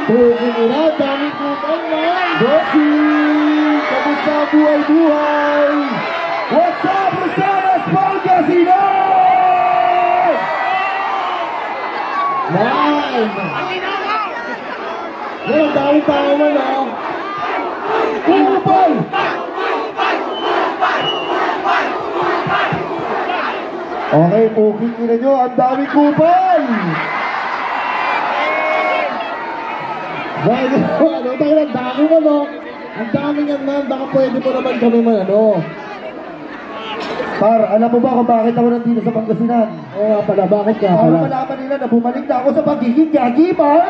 Pugin nila, dami kupal man. Bossing! Kamusta buhay-buhay? What's up, Rosanas Pangasinan? Live! Yan, dami tao man, ha? Kupal! Okay, pugin nila nyo, ang dami kupal! Ano, tayo ang dami mo, no? Ang dami yan, man. Baka pwede mo naman kami man, ano? Par, alam mo ba kung bakit ako nandito sa Pangasinan? Oo nga pala, bakit ka pala? Malaman nila na bumalik na ako sa pagiging gagi, man!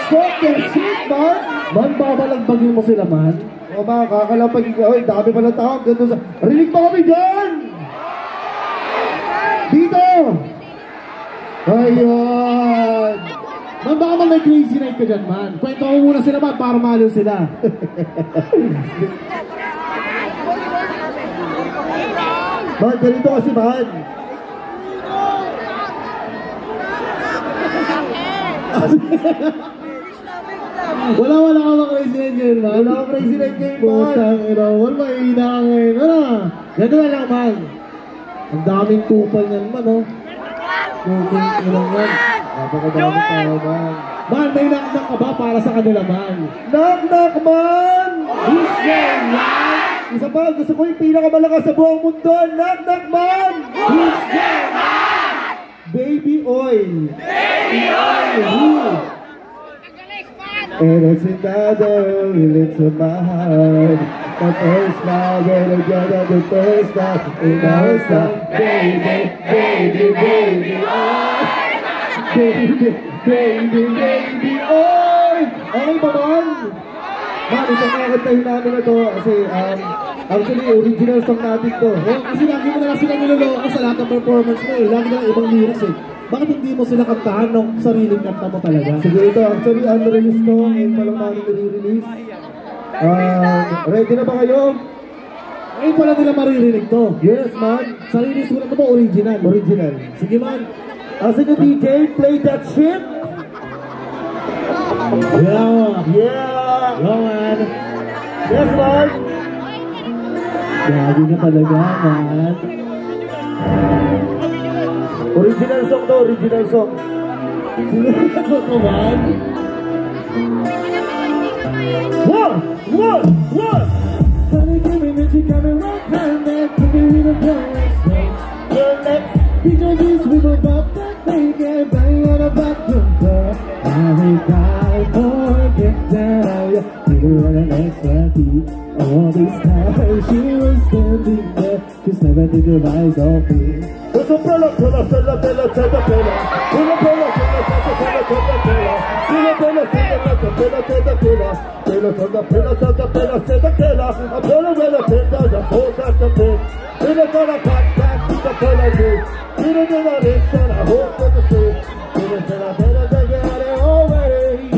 Fuck their shit, man! Man, babalagbagin mo sila, man? O ba, kakalapag, oy, dami pala tao, ganda sa... Rinig pa kami dyan! Dito! Ayun! Man, baka man may crazy night ka dyan, man. Kwento ko muna sila, man, para maliw sila. Man, ganito kasi, man. Wala ka mga crazy night ngayon, man. Wala ka crazy night ngayon, man. Putang ina, wala mahina ka ngayon. Ano? Ganito na lang, man. Ang daming kupal niyan, man, oh. Putang ina yan. Napakadami tao, man. Man, may knock-knock ka ba para sa kanila, man? Knock-knock, man! Who's there, man? Isa pa, gusto ko yung pinakamalakas sa buong mundo. Knock-knock, man! Who's there, man? Baby oil. Baby oil! And it's another feeling to my heart. The first smile, when I get at the first time. And now it's like, baby, baby, baby, oh. Baby, baby, baby, oh. Okay ba, man? Man, ito kakakantahin namin na to. Kasi, actually, original song natin to. Kasi lagi mo na lang sila niloloko sa lahat ng performance mo eh. Lagi na lang ibang lyrics eh. Bakit hindi mo sila kantahan ng sariling kanta mo talaga? Sige, ito actually unreleased to. Ngayon pa lang namin nire-release. Ready na ba kayo? Ngayon pa lang nila maririnig to. Yes, man. Sarili sulat mo to, original. Original. Sige, man. Sige, DJ, play that shit. Yeah. Yeah. Yo, man. Yes, man. Gagi ka talaga, man. Original song to, original song. Sino to, man? One! Honey, give me that you got me right now, man. Give me the place, man. Your legs, beat your knees with a bop that make it bang on the bathroom door. I will die for get down, yeah. Give her an extra beat. All this time she was standing there, just never did her eyes off me. It's a bella, bella, bella, bella, bella, bella. Bella, bella, bella, bella, bella, bella. Bella, bella, bella, bella, bella, bella. Bella, bella, bella, bella, bella, bella, bella. A bella, bella, bella, the whole that's a bit. Bella, bella, cut back to the bella, bella. Bella, bella, this and I hope that the same. Bella, bella, bella, they got it already.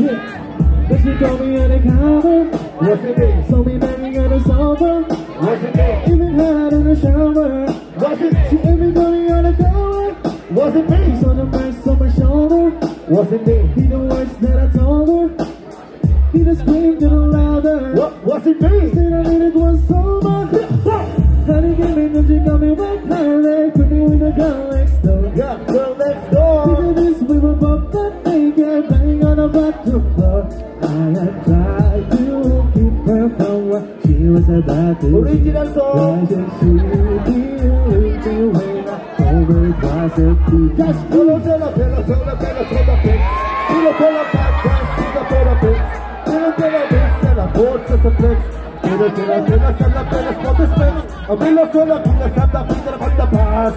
Then she told me on the counter. What's it mean? So me banging on the sofa. What's it mean? Even had in the shower. What's it? She everybody on the counter. What's it mean? Saw the marks on my shoulder. What's it mean? He the words that I told her. He just screamed a little louder. What's it mean? Said I mean it was so much. Honey, give me that you got me right now. They put me with a girl next door. Yeah, girl next door. Did this, we were both that naked, banging on the bathroom door. I had tried to keep her from what she was about to do. Original song. Why should she be leaving me when I told her it was a key? Just pull up, pull up, pull up, pull up, pull up, pull up, pull up, pull up, podcast, pull up, pull up, pull up, pull up, and I bought just a flex. Pull up, pull up, pull up, pull up, pull up, pull up, pull up, a pull up, pull up, pull up, pull up, pull up, pull up, pass.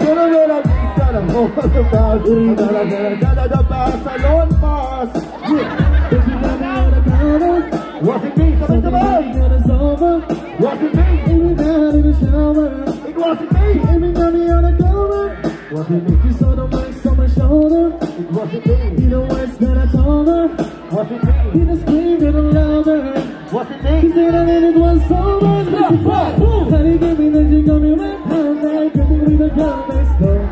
Pull up, pull up, pull up, pull up, pull up, pass, alone pass. If you got me on the counter, what's it mean? Something is over. What's it mean? Even down in the shower. It wasn't me. Even got me on the counter. What's it mean? You saw the marks on my shoulder. It wasn't me. You know words that I told her. What's it mean? He just screamed a little louder. What's it mean? She said I mean it was so much. Honey, give me that you got me right. girl next door.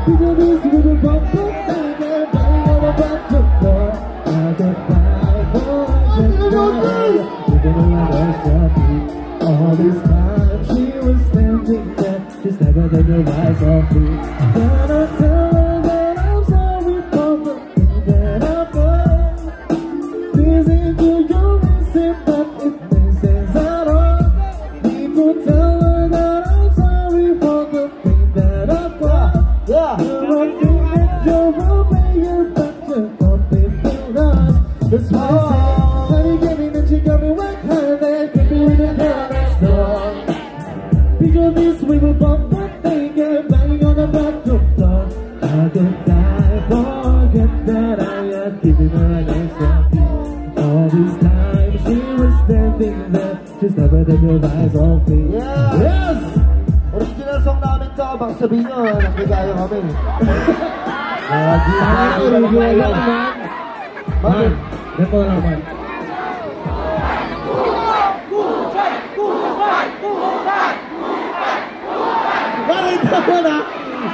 Picture this with a bumper finger, bang on the bathroom floor. I could die for that girl, even though I was happy. All this time she was standing there, just never took her eyes off me. Then I tell her that I'm sorry for the thing that I've done. Listen to your reason, but it makes sense at all. Need to tell her that I'm sorry for the thing that I've done. Yeah. You're a thing that you're a player, but you're something with us. That's why I say, honey, give me that you got me wet, her that could be with a girl next door. Because this we will bump that finger, bang on the bathroom floor. I could die, forget that I am giving her an extra. All this time she was standing there, just never took her eyes off me. Yeah. Yes! Original song namin to, baka sabihin nyo, nagkagaya kami. Original lang man. Bakit? Ito lang man. Bakit naman ah?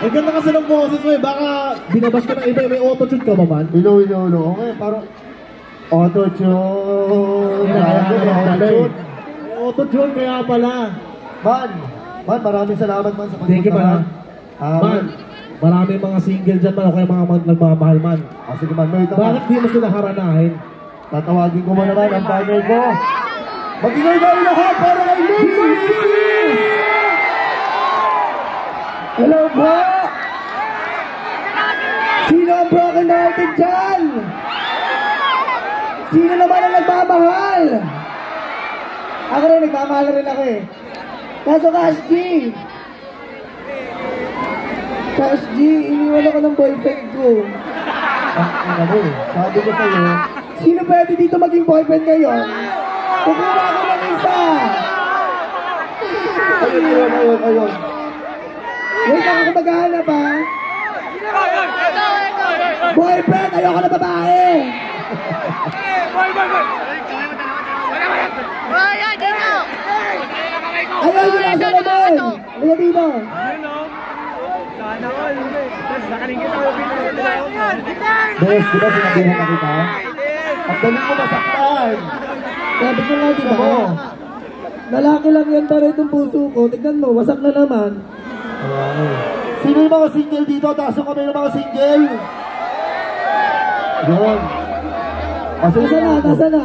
Ang ganda kasi ng boses mo eh. Baka binabas ka ng iba, may auto-tune ka ba man? Ilo. Okay, parang auto-tune. May auto-tune kaya pala. Man, maraming salamat man sa pagpunta. Thank you man. Man, maraming mga single dyan man o kaya mga nagmamahal man. Sige man, may ito man. Bakit di mo sila haranahin? Tatawagin ko mo naman ang partner ko. Mag-ingay tayo lahat para kay Lizzy! Hello po! Sino ang broken hearted dyan? Sino naman ang nagmamahal? Ako rin, nagmamahal rin ako eh. Kaso Cash G, iniwan ako ng boyfriend ko. Ano mo, sabi ko sa'yo, sino pwede dito maging boyfriend ngayon? Kukuha ako ng isa! Ayun. Wait, ako maghahanap ha? Boyfriend, ayoko na babae! Ayun, yun nasa naman! Liga dito! Bes, di ba sinabihan na kita? Ang galing mo masaktan! Sabi ko nga, di ba? Lalaki lang yan tara itong puso ko. Tignan mo, wasak na naman. Sino yung mga single dito? Taas yung kami ng mga single. Yun. Nasa na?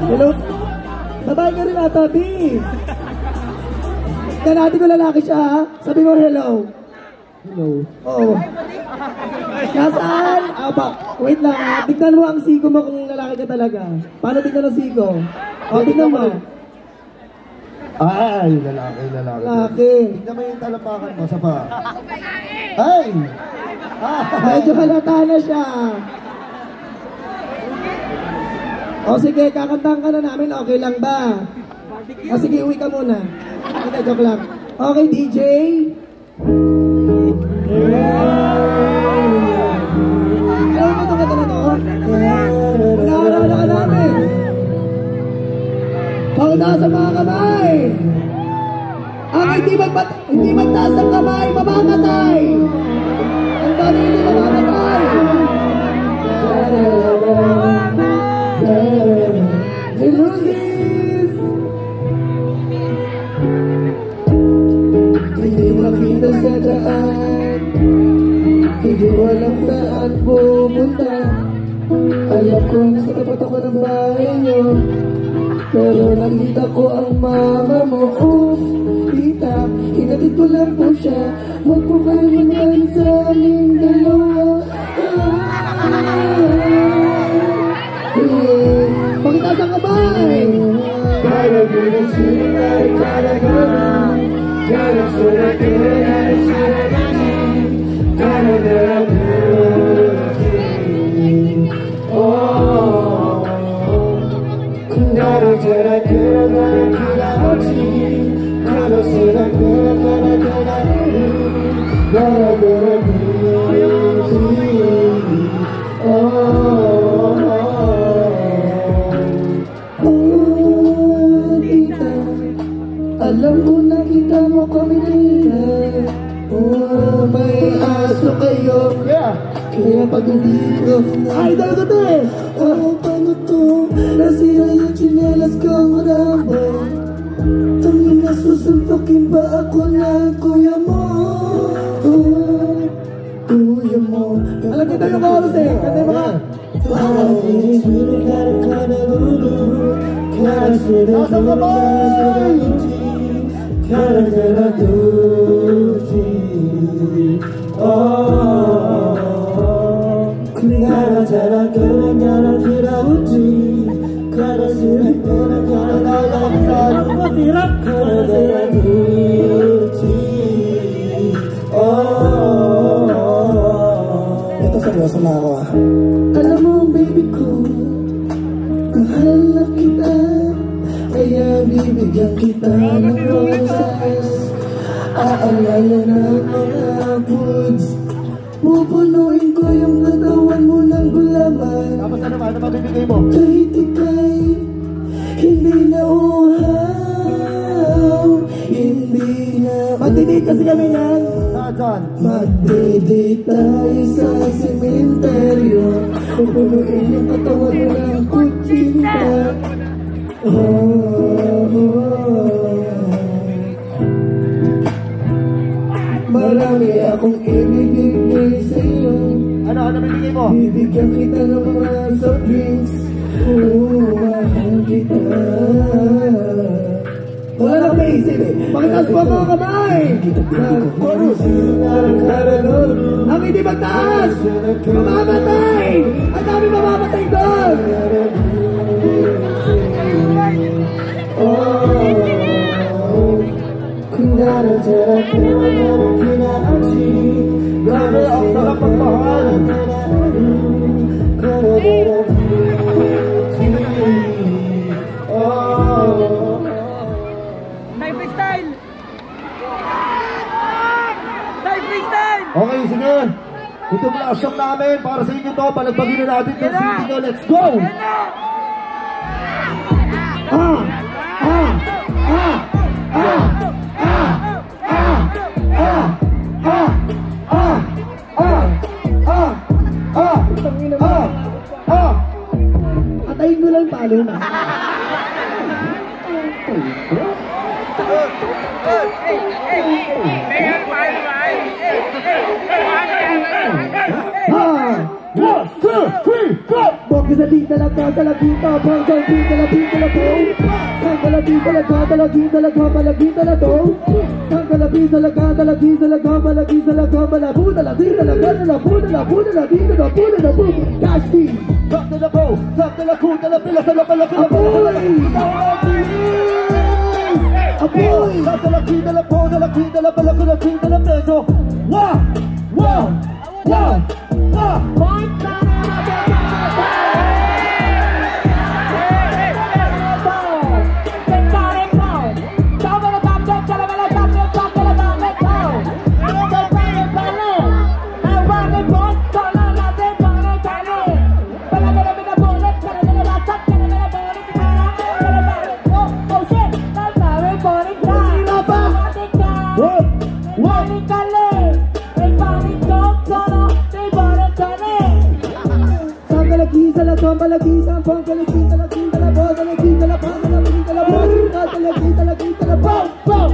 Hello? Sabay ka rin ata, B. Kanati ko lalaki siya, ha? Sabi mo hello. Hello. Oo. Nasaan? Wait lang, ha? Tignan mo ang sigo mo kung lalaki ka talaga. Paano tignan ang sigo? Tignan mo. Ay, lalaki. Lalaki. Tignan mo yung talapakan mo sa pa. Ay! Medyo halata na siya. O sige, kakantahan ka na namin, okay lang ba? O sige, uwi ka muna. Hindi, joke lang. Okay, DJ? Alam mo itong kata na to? Pinaharana ka namin. Pagtaas ang mga kamay. Ang hindi magtaas ang kamay, mamamatay. Ang dami hindi mamamatay. Illusions. Hindi makita sa daan, hindi walang saan pumunta. Alam kong sa tapat ako ng bahay niyo, pero nakita ko ang mama mo. Tita, hinatid ko lang po siya. Huwag po kayo man sa aming dalawa. Pakitaas ang kamay! Gotta do the shit that I gotta go. Gotta show the good, gotta show the good. Gotta do the good. Oh, gotta do the good, gotta do the good. Gotta show the good, gotta do the good. Gotta do the good. Oh. Idol ko to eh! Oo, paano to? Nasira yung tsinelas kong ramo. Tangin na susuntokin ba ako ng kuya mo? Kuya mo. Alam kita yung chorus eh. Kanta yung mga nasa kamay! Ito seryoso na ako ah. Alam mo baby ko, mahal na kita, kaya bibigyan kita ng roses. Aalala ng mga foods, pupunuin ko yung katawan mo ng gulaman. Tapos ano mabibigay mo? Kahit ika'y hindi na uhaw, hindi na magdidate kasi kami yan. Saan? Magdidate tayo sa sementeryo, pupunuin yung katawan mo ng kutsinta. Marami akong ibibigay sa'yo. Ano bibigay mo? Bibigyan kita ng mga soft drinks. Mahal kita. Wala na akong naisip eh. Pakitaas mo mga kamay. Ang hindi magtaas, mamamatay. Ang dami mamamatay doon. Grabe, ang sarap magmahal. Freestyle! Freestyle! Okay, sige. Ito blast song namin. Para sa inyo to. Palagbagin na natin ng city ko. Let's go! Atayin ko lang palo na. Bok sa di talaga sa lagita, banggang di talaga po. Sanggalabi sa laga, talagi talaga, malagi talaga. Sanggalabi sa laga, talagi talaga, malagi talaga, malabu talagi talaga, talabu talabu talagi talabu talabu. Kashti, Stop to the bow, stop to the cool, to the pillar, to the pillar, to the Apoy! Apoy! Stop to the key, to the pole, to the key, to the pillar, to the key, to the peso. Wow! Wow! Wow! Wow! Malagi sa pangkalagi talagi talabo talagi talabo talagi talabo talagi talagi talabo bom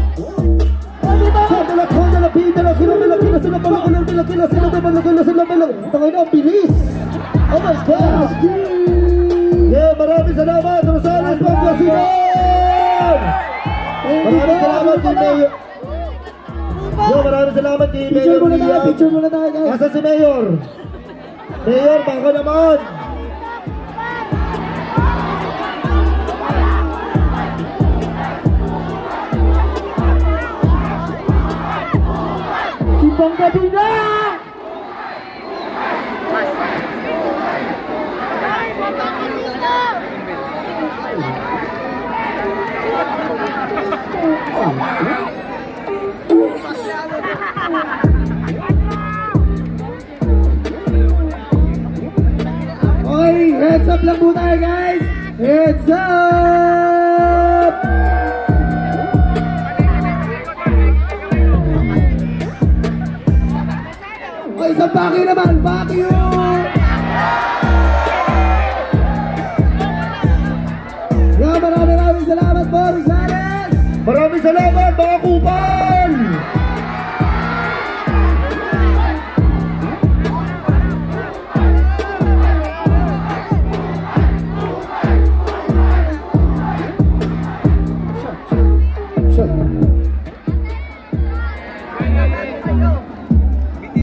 Tangina, bilis! Oh my gosh! Yeah, maraming salamat! Rosales Pangasinan! Maraming salamat kay Mayor! Yo, maraming salamat kay Mayor Liam! Picture muna tayo guys! Nasa si Mayor? Mayor, baka naman! Pangkabina! Oy, heads up lang po tayo guys! Heads up! Oy, isang paki naman! Paki yun! Maraming salamat mga kupal!